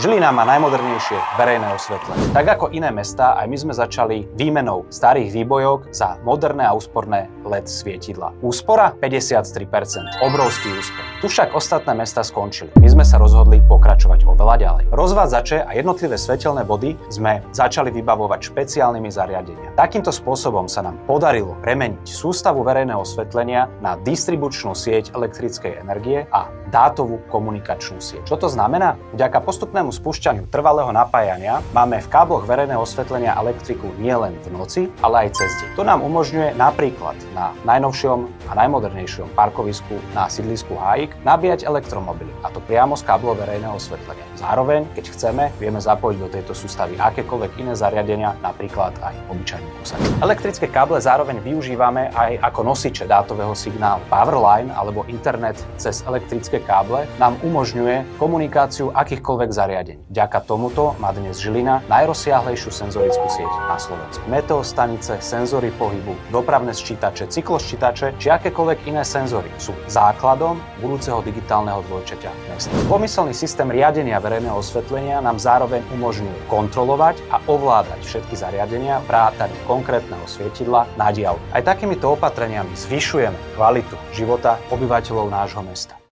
Žilina má najmodernejšie verejné osvetlenie. Tak ako iné mestá, aj my sme začali výmenou starých výbojok za moderné a úsporné LED svietidlá. Úspora 53%. Obrovský úspech. Tu však ostatné mestá skončili. My sme sa rozhodli pokračovať oveľa ďalej. Rozvádzače a jednotlivé svetelné body sme začali vybavovať špeciálnymi zariadeniami. Takýmto spôsobom sa nám podarilo premeniť sústavu verejného osvetlenia na distribučnú sieť elektrickej energie a dátovú komunikačnú sieť. Čo to znamená? Vďaka postupnému spúšťaniu trvalého napájania máme v kábloch verejného osvetlenia elektriku nielen v noci, ale aj cez deň. To nám umožňuje napríklad na najnovšom a najmodernejšom parkovisku na sídlisku Hájik nabíjať elektromobily, a to priamo z káblov verejného osvetlenia. Zároveň, keď chceme, vieme zapojiť do tejto sústavy akékoľvek iné zariadenia, napríklad aj obyčajný kusač. Elektrické káble zároveň využívame aj ako nosiče dátového signálu. Powerline alebo internet cez elektrické káble nám umožňuje komunikáciu akýchkoľvek zariadení. Vďaka tomuto má dnes Žilina najrozsiahlejšiu senzorickú sieť na Slovensku. Meteostanice, senzory pohybu, dopravné sčítače, cykloščítače či akékoľvek iné senzory sú základom budúceho digitálneho dvojčaťa mesta. Pomyselný systém riadenia verejného osvetlenia nám zároveň umožňuje kontrolovať a ovládať všetky zariadenia vrátane konkrétneho svietidla na diaľku. Aj takýmito opatreniami zvyšujeme kvalitu života obyvateľov nášho mesta.